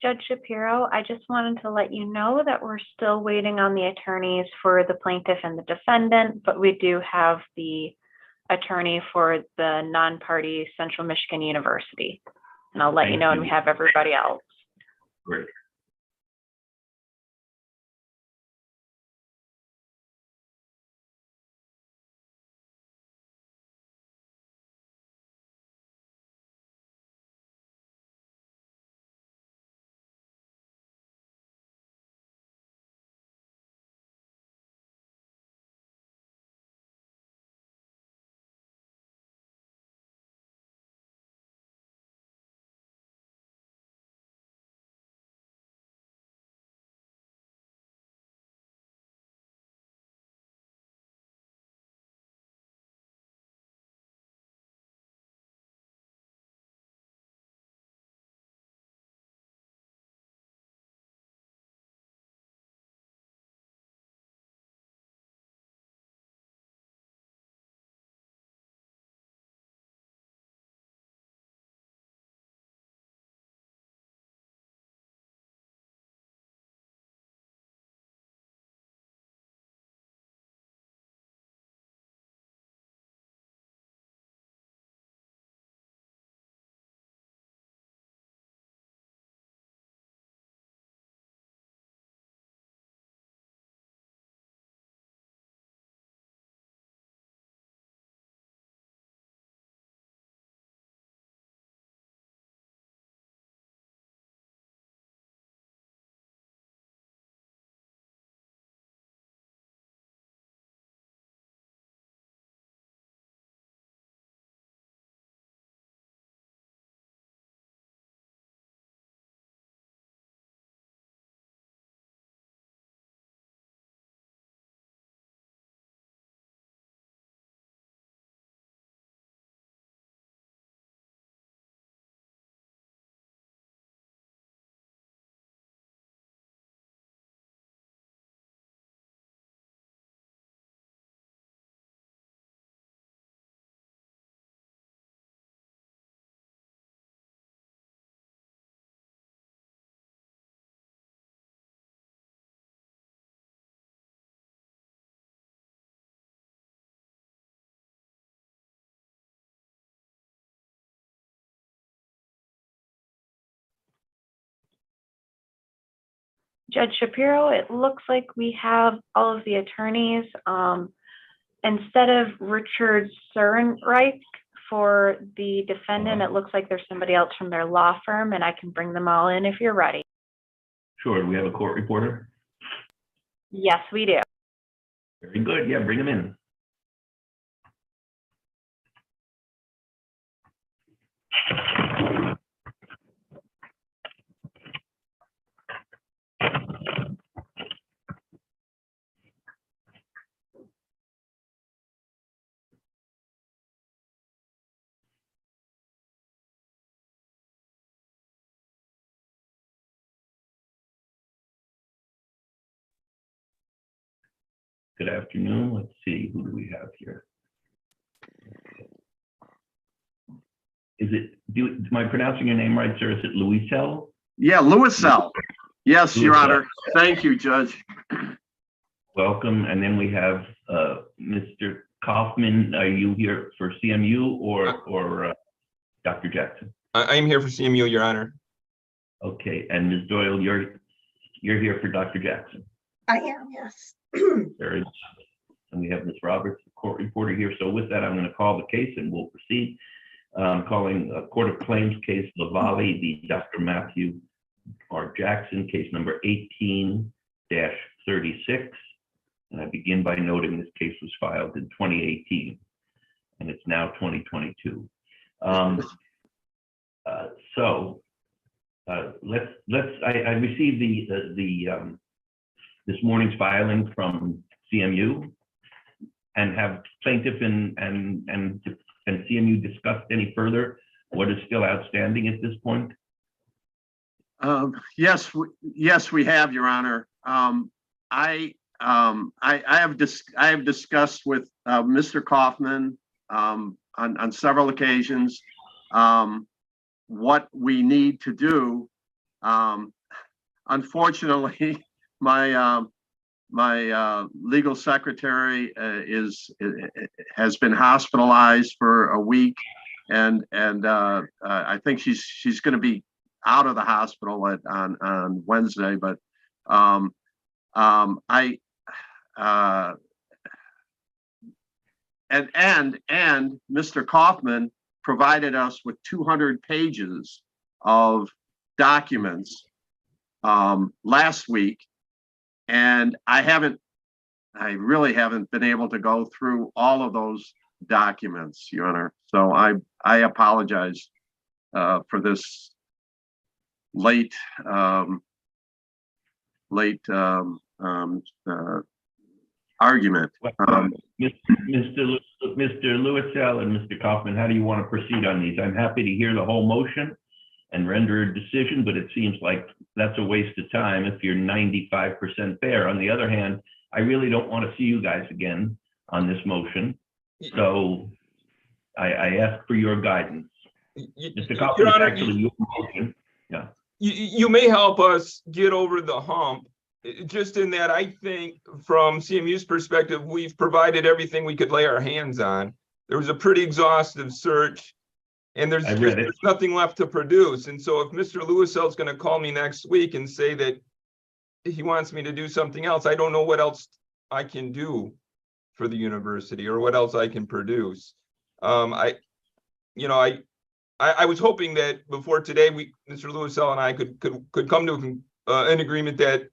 Judge Shapiro, I just wanted to let you know that we're still waiting on the attorneys for the plaintiff and the defendant, but we do have the attorney for the non-party Central Michigan University. And I'll let you know when we have everybody else. Great. Judge Shapiro, it looks like we have all of the attorneys. Instead of Richard Surenreich for the defendant, it looks like there's somebody else from their law firm, and I can bring them all in if you're ready. Sure. Do we have a court reporter? Yes, we do. Very good. Yeah, bring them in. Good afternoon. Let's see, who do we have here? Is it, am I pronouncing your name right, sir? Is it Louisel? Yeah, Louisel. Yes, Your Honor. Thank you, Judge. Welcome. And then we have Mr. Kaufman. Are you here for CMU or Dr. Jackson? I am here for CMU, Your Honor. Okay. And Ms. Doyle, you're here for Dr. Jackson? I am, yes. Very nice. And we have Ms. Roberts, the court reporter here. So with that, I'm going to call the case and we'll proceed. Calling a Court of Claims case, Lavallii v. Dr. Matthew R. Jackson, case number 18-36. And I begin by noting this case was filed in 2018 and it's now 2022. I received this morning's filing from CMU, and have plaintiff and CMU discussed any further what is still outstanding at this point? Yes, we have, Your Honor. I have discussed with Mr. Kaufman on several occasions what we need to do unfortunately, my legal secretary has been hospitalized for a week, and I think she's going to be out of the hospital on Wednesday. But and Mr. Kaufman provided us with 200 pages of documents last week, and I really haven't been able to go through all of those documents, Your Honor. So I apologize for this late argument. Mr. Lewisell and Mr. Kaufman, how do you want to proceed on these? I'm happy to hear the whole motion and render a decision, but it seems like that's a waste of time if you're 95% there. On the other hand, I really don't want to see you guys again on this motion. So I ask for your guidance. Mr. Kaufman, Your Honor, actually your motion. Yeah. You may help us get over the hump, just in that I think from CMU's perspective, we've provided everything we could lay our hands on. There was a pretty exhaustive search, and there's nothing left to produce. And so if Mr. Lewisell is going to call me next week and say that he wants me to do something else, I don't know what else I can do for the university or what else I can produce. I was hoping that before today, Mr. Lewisell and I could come to an agreement that,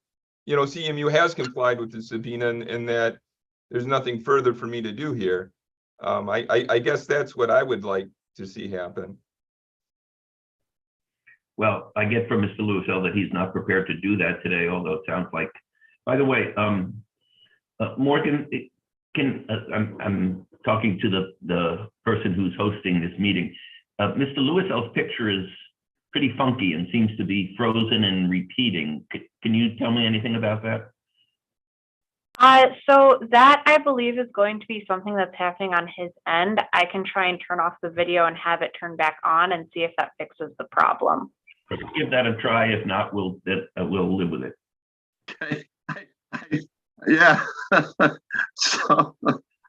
CMU has complied with the subpoena and that there's nothing further for me to do here. I guess that's what I would like to see happen. Well, I get from Mr. Lewisell that he's not prepared to do that today, although it sounds like, by the way, Morgan, I'm talking to the person who's hosting this meeting. Mr. Lewisell's picture is pretty funky and seems to be frozen and repeating. Can you tell me anything about that? So that, I believe, is going to be something that's happening on his end. I can try and turn off the video and have it turn back on and see if that fixes the problem. Give that a try. If not, we'll live with it. Okay. Yeah. So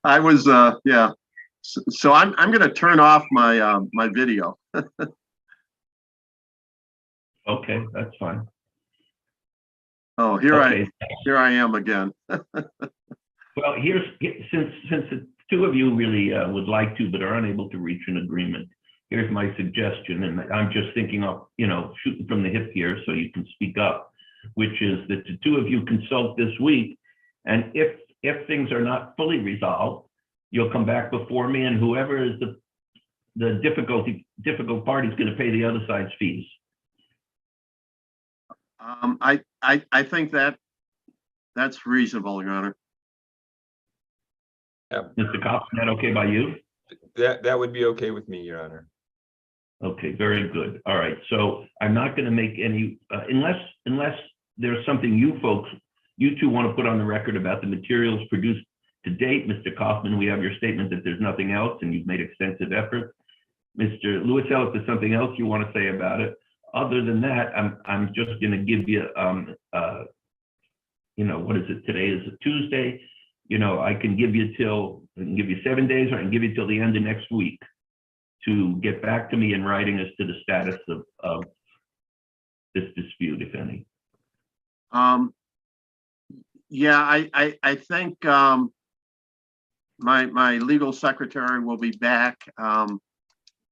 I was yeah. So I'm going to turn off my my video. Okay, that's fine. Oh, here I am again. Well, since the two of you really would like to but are unable to reach an agreement, here's my suggestion, and I'm just thinking of, shooting from the hip here so you can speak up, which is that the two of you consult this week, and if things are not fully resolved, you'll come back before me, and whoever is the difficult party is going to pay the other side's fees. I think that's reasonable, Your Honor. Yeah. Mr. Kopp, is that okay by you? That would be okay with me, Your Honor. Okay, very good. All right, so I'm not going to make any, unless there's something you two want to put on the record about the materials produced to date. Mr. Kaufman, we have your statement that there's nothing else and you've made extensive efforts. Mr. Lewisell, if there's something else you want to say about it. Other than that, I'm just going to give you, what is it? Today is a Tuesday. I can give you 7 days, or I can give you till the end of next week to get back to me in writing as to the status of this dispute, if any. Yeah, I think my legal secretary will be back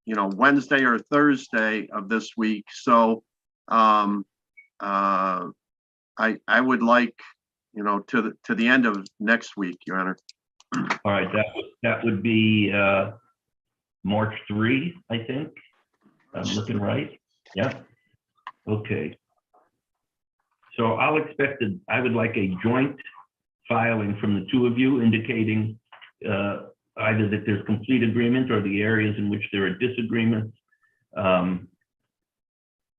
Wednesday or Thursday of this week. So I would like to the end of next week, Your Honor. All right, that would be March 3, I think. I'm looking right. Yeah. Okay. So I would like a joint filing from the two of you indicating either that there's complete agreement or the areas in which there are disagreements.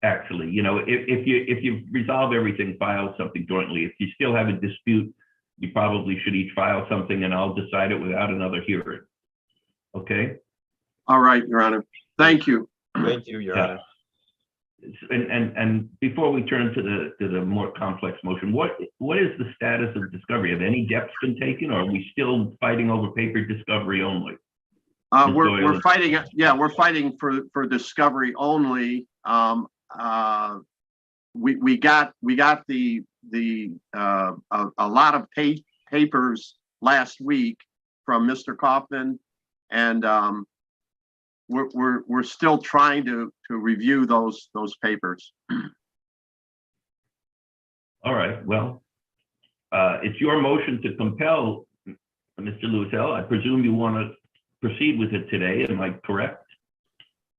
Actually, if you resolve everything, file something jointly. If you still have a dispute, you probably should each file something and I'll decide it without another hearing. Okay? All right, Your Honor. Thank you. Thank you, Your Honor. And before we turn to the more complex motion, what is the status of discovery? Have any depths been taken, or are we still fighting over paper discovery only? We're fighting, yeah, we're fighting for discovery only. We got a lot of papers last week from Mr. Kaufman, and we're still trying to review those papers. All right, well, it's your motion to compel, Mr. Lavallii. I presume you want to proceed with it today, am I correct?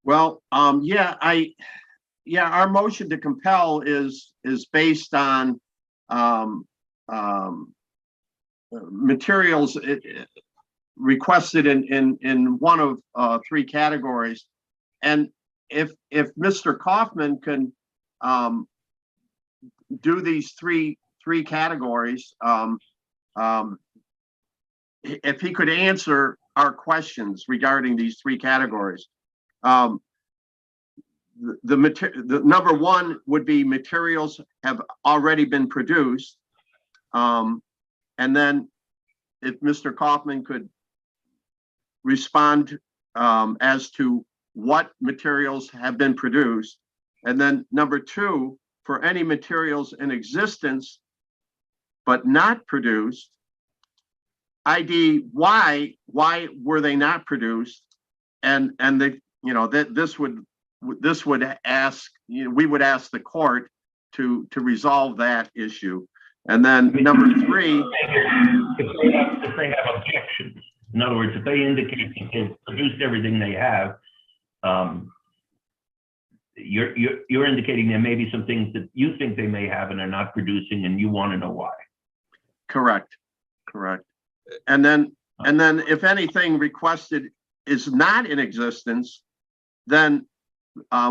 Well, our motion to compel is based on materials requested in one of three categories. And if Mr. Kaufman can do these three categories, if he could answer our questions regarding these three categories, the number one would be materials have already been produced, and then if Mr. Kaufman could respond as to what materials have been produced, and then number two, for any materials in existence but not produced, ID why were they not produced, and they, you know, that this would ask, you know, we would ask the court to resolve that issue. And then number three, if they have objections, in other words, if they indicate they've produced everything they have, you're indicating there may be some things that you think they may have and are not producing, and you want to know why. Correct. And then if anything requested is not in existence, then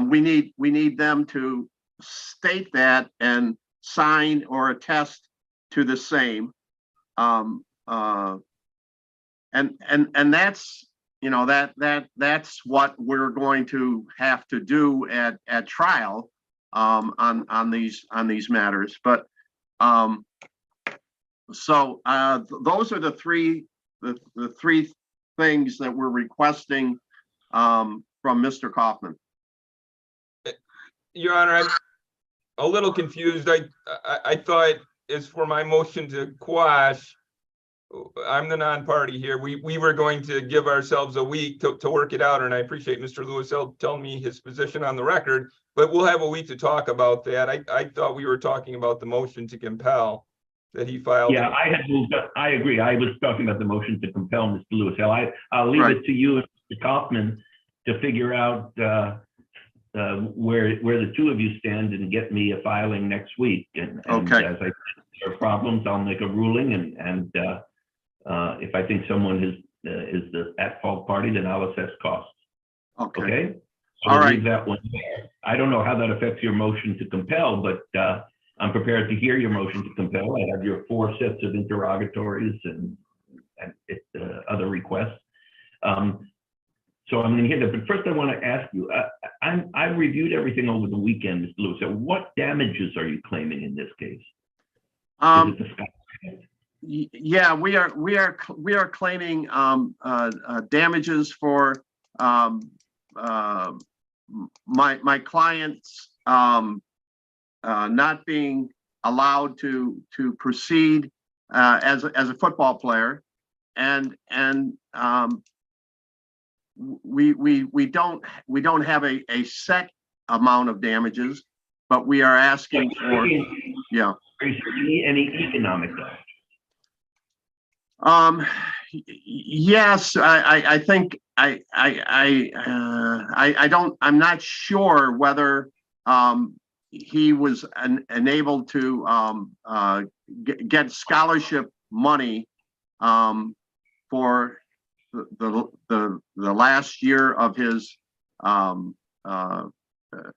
we need them to state that and sign or attest to the same. And that's, you know, that's what we're going to have to do at trial on these matters. But so those are the three things that we're requesting from Mr. Kaufman. Your Honor, I'm a little confused. I thought as for my motion to quash, I'm the non-party here. We were going to give ourselves a week to work it out, and I appreciate Mr. Lavallii telling me his position on the record, but we'll have a week to talk about that. I thought we were talking about the motion to compel that he filed. Yeah, I had moved up. I agree. I was talking about the motion to compel, Mr. Lavallii. I'll leave it to you and Mr. Kaufman to figure out where the two of you stand and get me a filing next week. And Okay. As I there are problems, I'll make a ruling, and if I think someone is the at-fault party, then I'll assess costs. Okay. So All we'll right. leave that one there. I don't know how that affects your motion to compel, but I'm prepared to hear your motion to compel. I have your 4 sets of interrogatories and other requests. So I'm going to hear that. But first, I want to ask you, I reviewed everything over the weekend, Mr. Lewis. So what damages are you claiming in this case? Is it the scholarship? Yeah, we are claiming damages for my clients not being allowed to proceed as a football player, and we don't have a set amount of damages, but we are asking for, yeah. Any economic damage? Yes, I think I'm not sure whether he was enabled to get scholarship money for the last year of his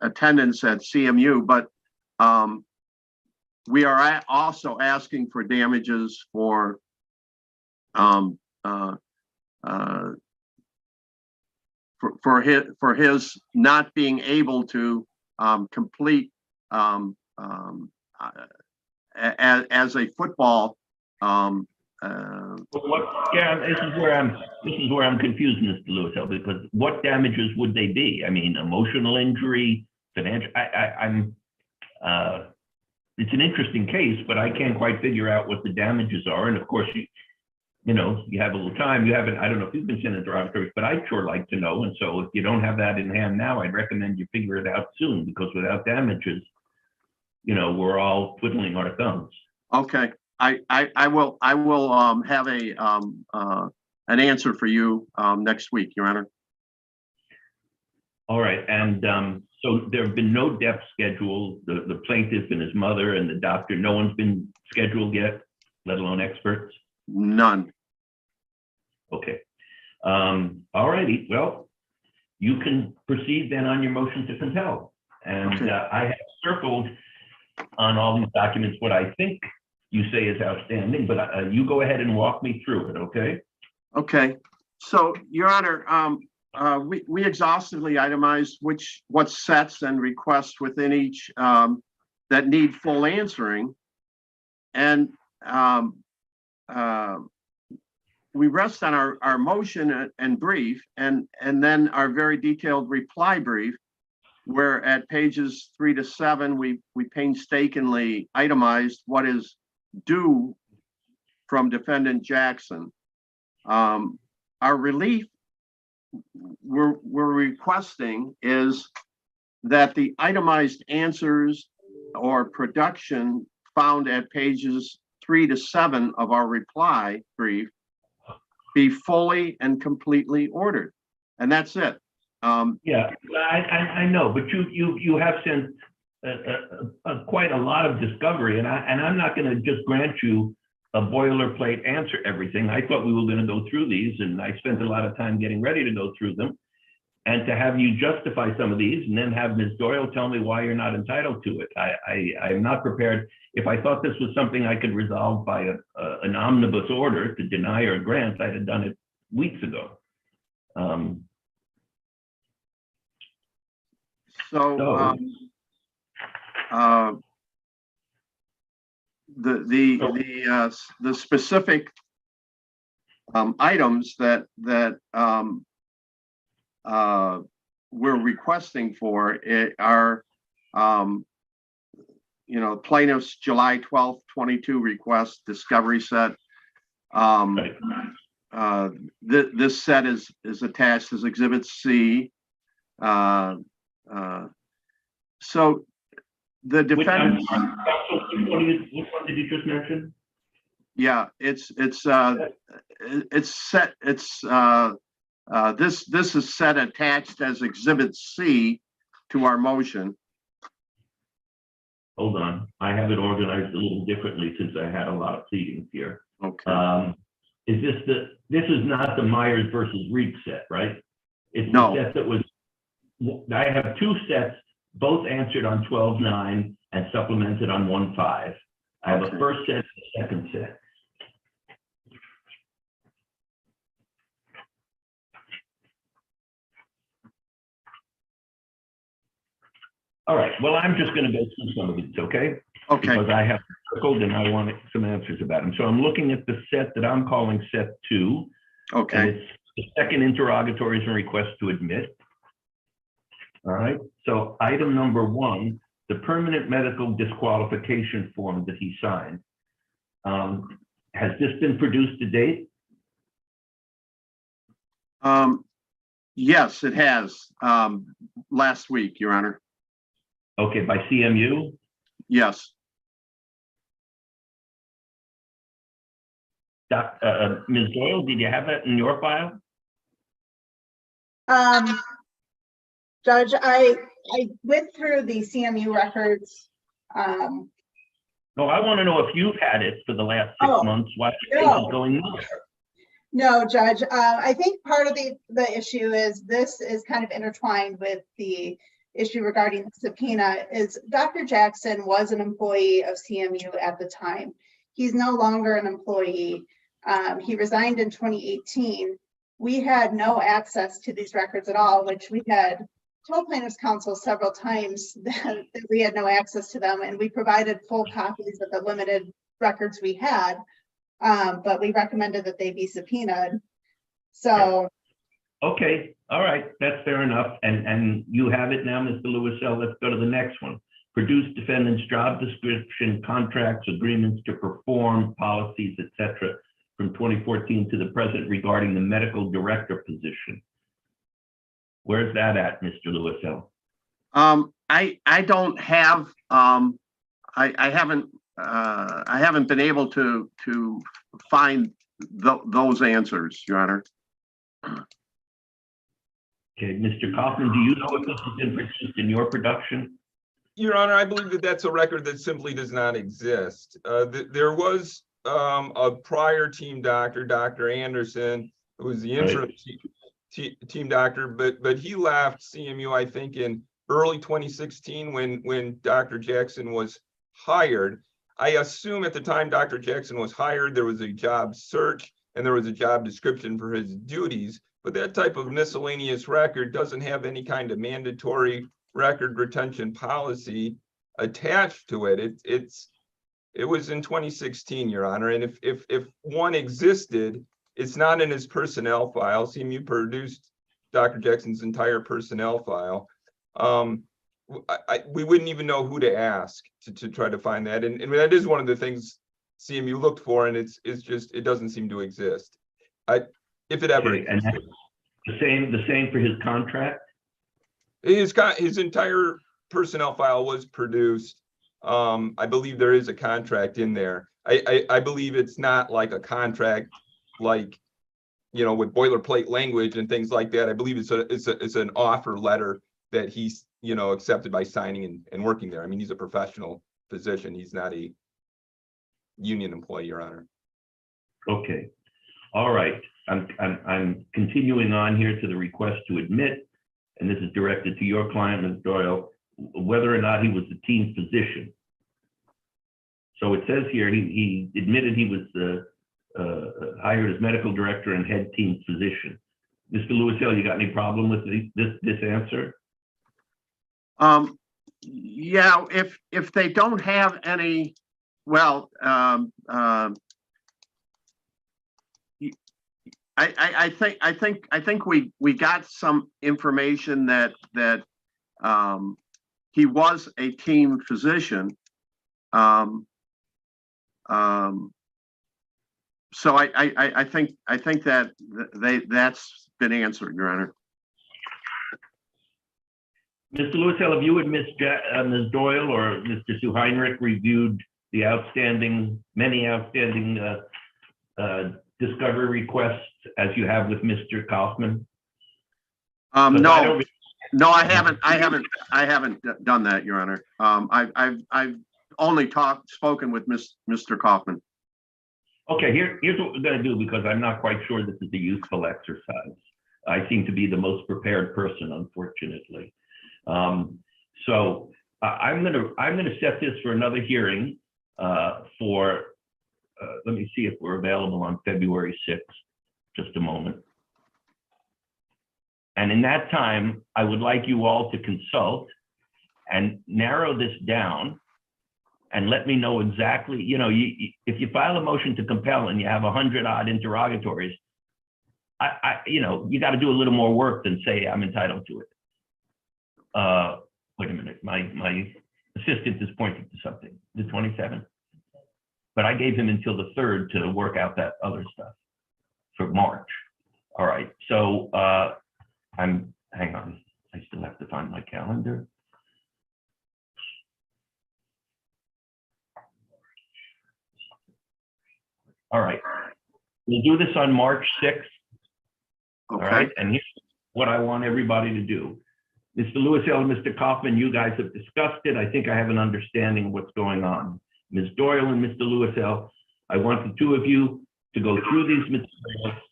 attendance at CMU, but we are also asking for damages for his not being able to complete as a football. This is where I'm confused, Mr. Lewis, because what damages would they be? I mean, emotional injury, financial. It's an interesting case, but I can't quite figure out what the damages are. And of course, you know, you have a little time. You haven't. I don't know if you've been sent interrogatories, but I'd sure like to know. And so, if you don't have that in hand now, I'd recommend you figure it out soon, because without damages, you know, we're all twiddling our thumbs. Okay, I will have an answer for you next week, Your Honor. All right, and so there have been no deaths scheduled. The plaintiff and his mother and the doctor, no one's been scheduled yet, let alone experts? None. Okay. All righty. Well, you can proceed then on your motion to compel. And Okay. I have circled on all these documents what I think you say is outstanding, but you go ahead and walk me through it, okay? Okay. So, Your Honor, we exhaustively itemized what sets and requests within each that need full answering. And we rest on our motion and brief, and then our very detailed reply brief, where at pages 3 to 7, we painstakingly itemized what is due from defendant Jackson. Our relief we're requesting is that the itemized answers or production found at pages 3 to 7 of our reply brief be fully and completely ordered, and that's it. Yeah, I know, but you have sent quite a lot of discovery, and I'm not going to just grant you a boilerplate answer everything. I thought we were going to go through these, and I spent a lot of time getting ready to go through them, and to have you justify some of these and then have Ms. Doyle tell me why you're not entitled to it. I'm not prepared. If I thought this was something I could resolve by an omnibus order to deny or grant, I'd have done it weeks ago. The specific items that we're requesting for are plaintiff's July 12th 22 request discovery set. This set is attached as Exhibit C. So the defendant. Which one did you just mention? Yeah, it's set. This is set attached as Exhibit C to our motion. Hold on, I have it organized a little differently since I had a lot of pleadings here. Okay. Is this is not the Myers versus Reed set, right? It's No. the set that was. I have two sets, both answered on 12-9 and supplemented on 1-5. I have Okay. a first set and a second set. All right, well, I'm just going to go through some of these, okay? Okay. Because I have circled and I want some answers about them. So I'm looking at the set that I'm calling set 2. And Okay. it's the second interrogatories and request to admit. All right, so item number 1, the permanent medical disqualification form that he signed. Has this been produced to date? Yes, it has. Last week, Your Honor. Okay, by CMU? Yes. Ms. Doyle, did you have that in your file? Judge, I went through the CMU records. No, I want to know if you've had it for the last 6 months. Why the case is going on? No, Judge. I think part of the issue is this is kind of intertwined with the issue regarding the subpoena. Is Dr. Jackson was an employee of CMU at the time. He's no longer an employee. He resigned in 2018. We had no access to these records at all, which we had told plaintiff's counsel several times that we had no access to them, and we provided full copies of the limited records we had. But we recommended that they be subpoenaed. So. Okay, all right, that's fair enough. And you have it now, Mr. Lewisell. Let's go to the next one. Produce defendant's job description, contracts, agreements to perform, policies, etc., from 2014 to the present regarding the medical director position. Where's that at, Mr. Lewisell? I don't have, I haven't been able to find those answers, Your Honor. Okay, Mr. Kaufman, do you know if this has been produced in your production? Your Honor, I believe that that's a record that simply does not exist. There was a prior team doctor, Dr. Anderson, who was the interim team doctor, but he left CMU, I think, in early 2016 when Dr. Jackson was hired. I assume at the time Dr. Jackson was hired, there was a job search and there was a job description for his duties, but that type of miscellaneous record doesn't have any kind of mandatory record retention policy attached to it. It was in 2016, Your Honor, and if one existed, it's not in his personnel file. CMU produced Dr. Jackson's entire personnel file. We wouldn't even know who to ask to try to find that, and that is one of the things CMU looked for, and it's just, it doesn't seem to exist. If it ever existed. And the same for his contract? His entire personnel file was produced. I believe there is a contract in there. I believe it's not like a contract, like, you know, with boilerplate language and things like that. I believe it's an offer letter that he's, you know, accepted by signing and working there. I mean, he's a professional physician. He's not a union employee, Your Honor. Okay. All right. I'm continuing on here to the request to admit, and this is directed to your client, Ms. Doyle, whether or not he was the team physician. So it says here he admitted he was hired as medical director and head team physician. Mr. Lewisell, you got any problem with this answer? Yeah, if they don't have any, well, I think we got some information that he was a team physician. So I think that that's been answered, Your Honor. Mr. Lewisell, have you and Ms. Doyle or Mr. Sue Heinrich reviewed the many outstanding discovery requests as you have with Mr. Kaufman? No, I haven't done that, Your Honor. I've only spoken with Mr. Kaufman. Okay, here's what we're going to do, because I'm not quite sure this is a useful exercise. I seem to be the most prepared person, unfortunately. So I'm going to set this for another hearing for. Let me see if we're available on February 6th. Just a moment. And in that time, I would like you all to consult and narrow this down and let me know exactly, you know, if you file a motion to compel and you have 100-odd interrogatories, you know, you got to do a little more work than say I'm entitled to it. Wait a minute, my assistant is pointing to something, the 27th. But I gave him until the 3rd to work out that other stuff for March. All right, so hang on, I still have to find my calendar. All right, we'll do this on March 6th. Okay. All right, and here's what I want everybody to do. Mr. Lewisell and Mr. Kaufman, you guys have discussed it. I think I have an understanding of what's going on. Ms. Doyle and Mr. Lewisell, I want the two of you to go through these materials.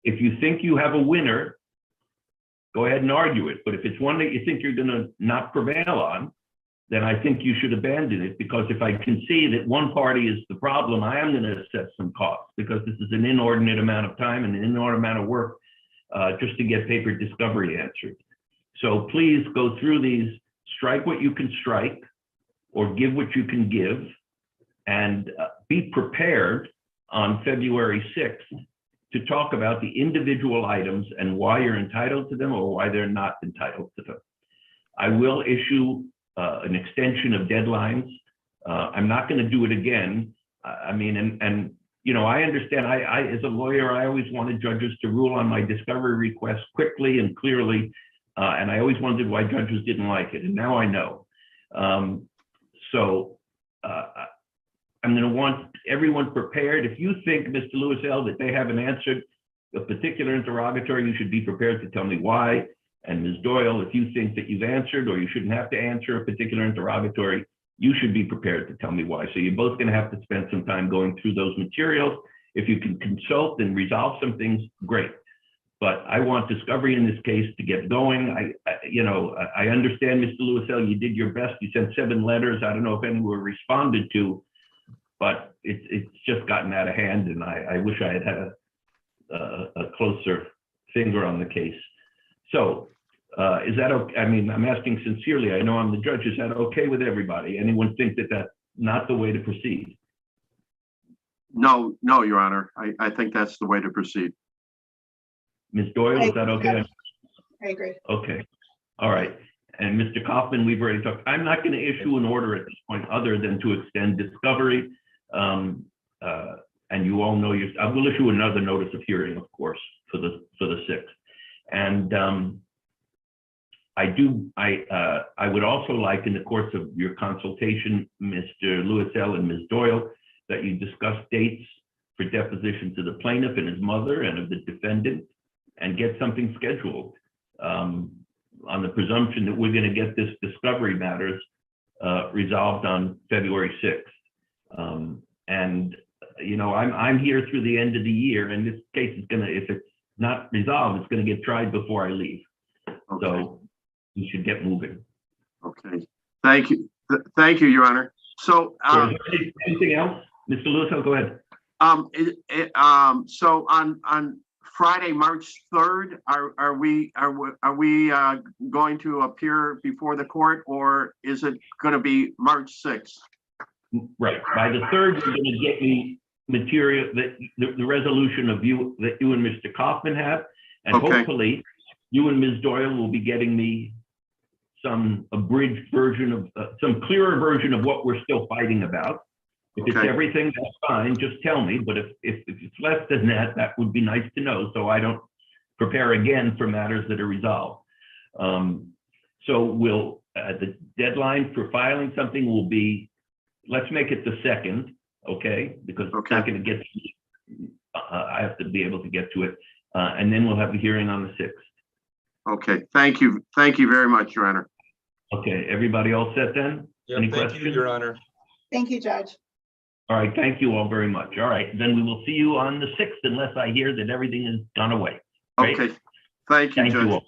If you think you have a winner, go ahead and argue it. But if it's one that you think you're going to not prevail on, then I think you should abandon it, because if I can see that one party is the problem, I am going to assess some costs, because this is an inordinate amount of time and an inordinate amount of work just to get paper discovery answered. So please go through these, strike what you can strike, or give what you can give, and be prepared on February 6th to talk about the individual items and why you're entitled to them or why they're not entitled to them. I will issue an extension of deadlines. I'm not going to do it again. I mean, and you know, I understand. I as a lawyer, I always wanted judges to rule on my discovery requests quickly and clearly, and I always wondered why judges didn't like it, and now I know. So I'm going to want everyone prepared. If you think, Mr. Lewis L., that they haven't answered a particular interrogatory, you should be prepared to tell me why. And Ms. Doyle, if you think that you've answered or you shouldn't have to answer a particular interrogatory, you should be prepared to tell me why. So you're both going to have to spend some time going through those materials. If you can consult and resolve some things, great. But I want discovery in this case to get going. I understand, Mr. Lewis L., you did your best. You sent 7 letters. I don't know if any were responded to, but it's just gotten out of hand, and I wish I had a closer finger on the case. So is that okay? I mean, I'm asking sincerely. I know I'm the judge. Is that okay with everybody? Anyone think that that's not the way to proceed? No, Your Honor. I think that's the way to proceed. Ms. Doyle, is that okay? I agree. Okay. All right. And Mr. Kaufman, we've already talked. I'm not going to issue an order at this point other than to extend discovery. And you all know I will issue another notice of hearing, of course, for the 6th. And I would also like, in the course of your consultation, Mr. Lewis L. and Ms. Doyle, that you discuss dates for depositions of the plaintiff and his mother and of the defendant, and get something scheduled on the presumption that we're going to get this discovery matters resolved on February 6th. And you know, I'm here through the end of the year, and this case is gonna, if it's not resolved, it's gonna get tried before I leave. Okay. So you should get moving. Okay. Thank you. Thank you, Your Honor. So, So is there anything else? Mr. Lewis, go ahead. So on Friday, March 3rd, are we going to appear before the court, or is it going to be March 6th? Right. By the 3rd, you're going to get me material that the resolution of you that you and Mr. Kaufman have, and Okay. hopefully you and Ms. Doyle will be getting me some abridged version of some clearer version of what we're still fighting about. If it's Okay. everything, that's fine. Just tell me. But if it's less than that, that would be nice to know, so I don't prepare again for matters that are resolved. So we'll the deadline for filing something will be, let's make it the 2nd, okay? Because it's not going to get. I have to be able to get to it, and then we'll have a hearing on the 6th. Okay. Thank you. Thank you very much, Your Honor. Okay. Everybody all set then? Yeah, Any thank questions? you, Your Honor. Thank you, Judge. All right, thank you all very much. All right, then we will see you on the 6th unless I hear that everything has gone away. Great. Okay. Thank you, Thank Judge. you all.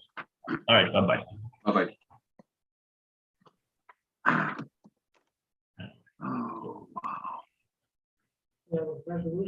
All right, bye-bye. Bye-bye. Oh, wow.